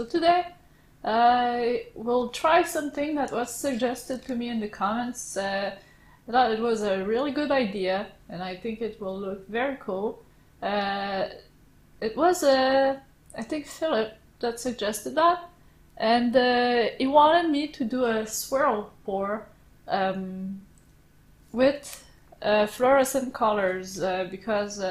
So today I will try something that was suggested to me in the comments. I thought it was a really good idea and I think it will look very cool. It was, I think, Philip that suggested that, and he wanted me to do a swirl pour with fluorescent colors because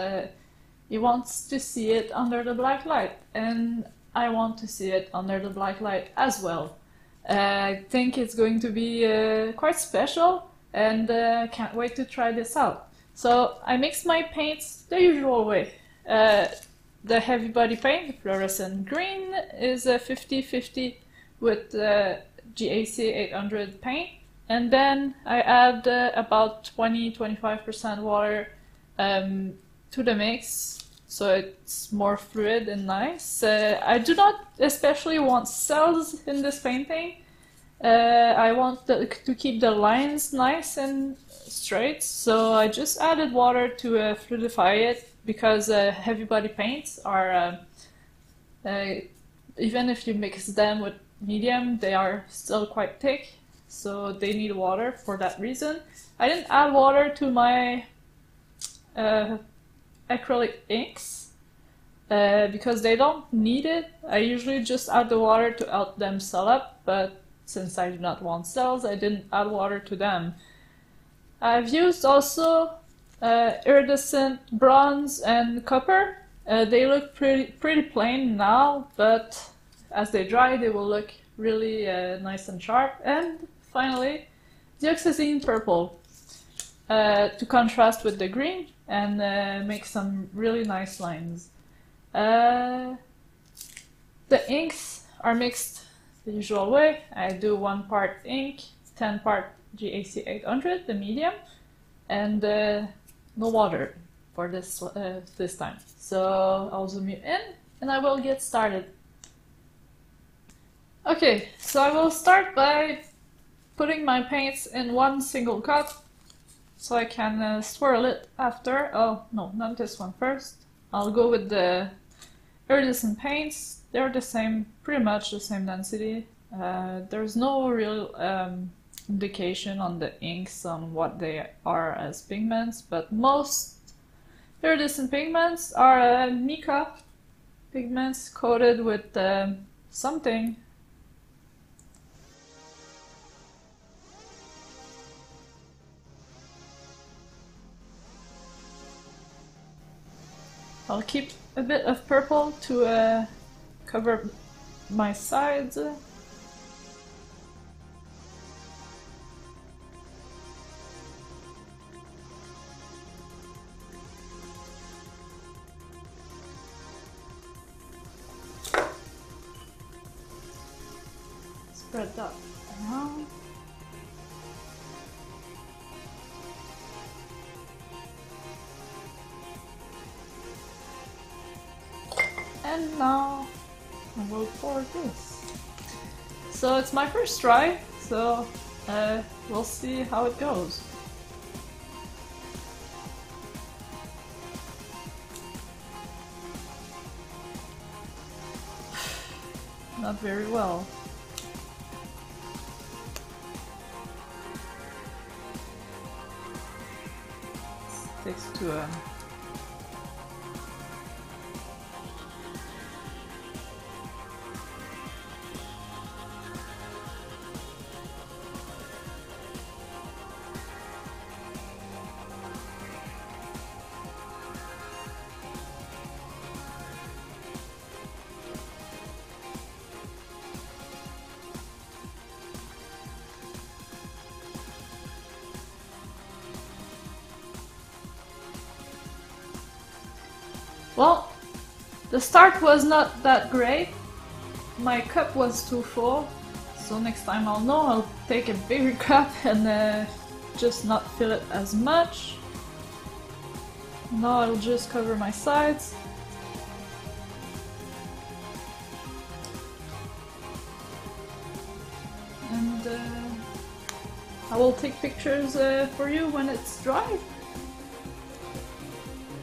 he wants to see it under the black light, and I want to see it under the black light as well. I think it's going to be quite special, and can't wait to try this out. So I mixed my paints the usual way. The heavy body paint, the fluorescent green, is a 50-50 with GAC 800 paint, and then I add about 20-25% water to the mix, so it's more fluid and nice. I do not especially want cells in this painting. I want to keep the lines nice and straight, so I just added water to fluidify it, because heavy body paints are, even if you mix them with medium, they are still quite thick, so they need water for that reason. I didn't add water to my acrylic inks because they don't need it. I usually just add the water to help them cell up, but since I do not want cells, I didn't add water to them. I've used also iridescent bronze and copper. They look pretty plain now, but as they dry they will look really nice and sharp. And finally, Dioxazine purple to contrast with the green and make some really nice lines. The inks are mixed the usual way. I do 1 part ink, 10 part GAC 800, the medium, and no water for this this time. So I'll zoom you in and I will get started. Okay, so I will start by putting my paints in one single cup so I can swirl it after. Oh no, not this one first. I'll go with the iridescent paints. They're the same, pretty much the same density. There's no real indication on the inks on what they are as pigments, but most iridescent pigments are mica pigments coated with something. I'll keep a bit of purple to cover my sides. Spread that around. And now I will pour this. So it's my first try, so we'll see how it goes. Not very well. Sticks to a Well, the start was not that great. My cup was too full, so next time I'll know. I'll take a bigger cup and just not fill it as much. Now I'll just cover my sides. And I will take pictures for you when it's dry.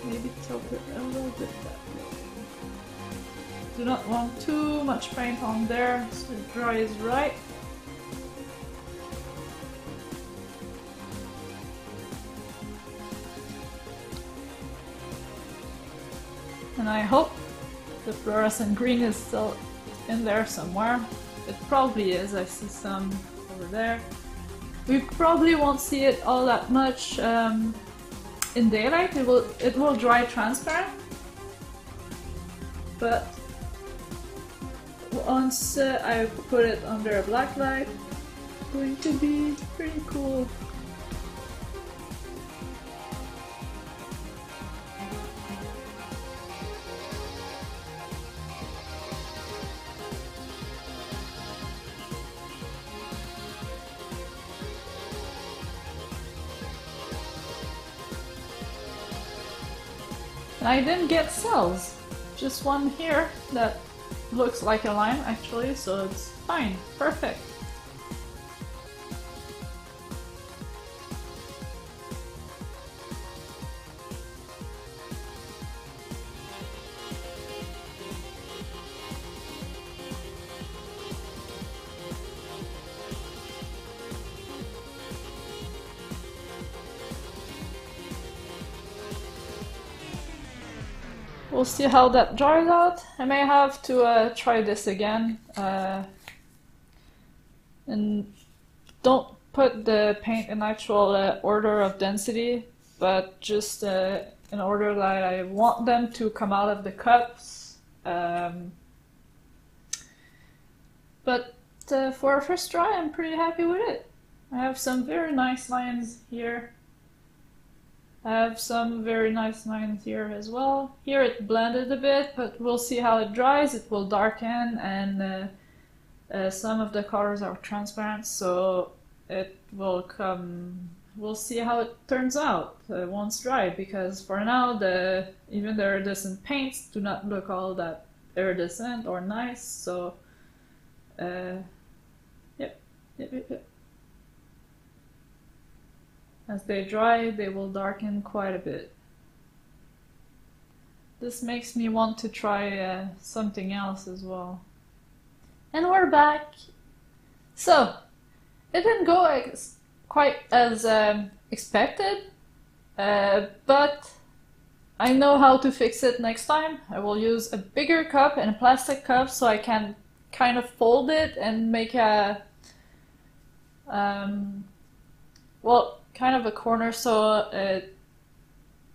Maybe tilt it a little bit that way. do not want too much paint on there, so it dries right. And I hope the fluorescent green is still in there somewhere. It probably is, I see some over there. We probably won't see it all that much in daylight. It will dry transparent. But once I put it under a black light, it's going to be pretty cool. I didn't get cells, just one here that looks like a line actually, so it's fine, perfect. We'll see how that dries out. I may have to try this again. And don't put the paint in actual order of density, but just in order that I want them to come out of the cups. But for a first try, I'm pretty happy with it. I have some very nice lines here. I have some very nice lines here as well. Here it blended a bit, but we'll see how it dries. It will darken, and some of the colors are transparent, so it will come. We'll see how it turns out once dry, because for now even the iridescent paints do not look all that iridescent or nice, so yep. As they dry, they will darken quite a bit. This makes me want to try something else as well. And we're back! So, it didn't go quite as expected, but I know how to fix it next time. I will use a bigger cup and a plastic cup so I can kind of fold it and make a well, kind of a corner so it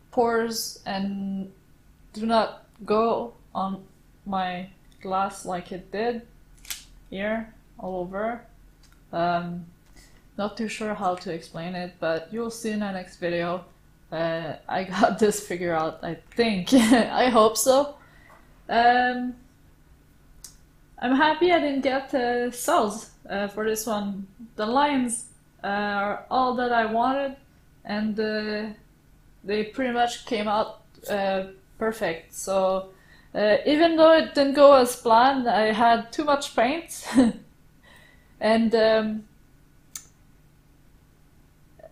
pours and do not go on my glass like it did here all over. Not too sure how to explain it, but you'll see in the next video. I got this figured out, I think. I hope so. I'm happy I didn't get cells for this one. The lines are all that I wanted, and they pretty much came out perfect. So even though it didn't go as planned, I had too much paint and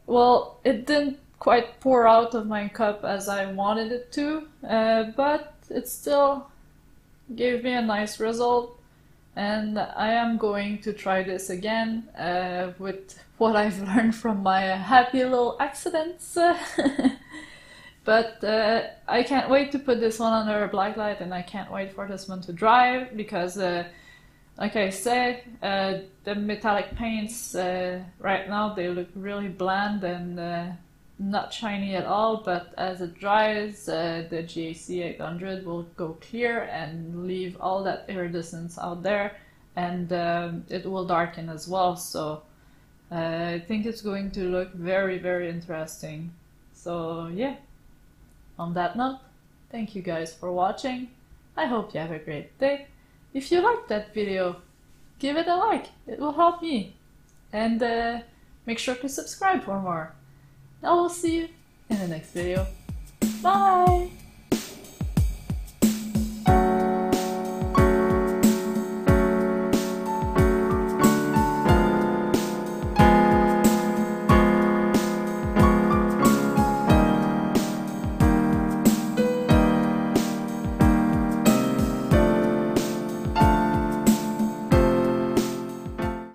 well, it didn't quite pour out of my cup as I wanted it to, but it still gave me a nice result. And I am going to try this again with what I've learned from my happy little accidents. But I can't wait to put this one under a black light, and I can't wait for this one to dry, because like I said, the metallic paints right now, they look really bland and not shiny at all, but as it dries, the GAC 800 will go clear and leave all that iridescence out there, and it will darken as well. So I think it's going to look very, very interesting. So yeah, on that note, thank you guys for watching. I hope you have a great day. If you liked that video, give it a like, it will help me. And make sure to subscribe for more. I will see you in the next video. Bye!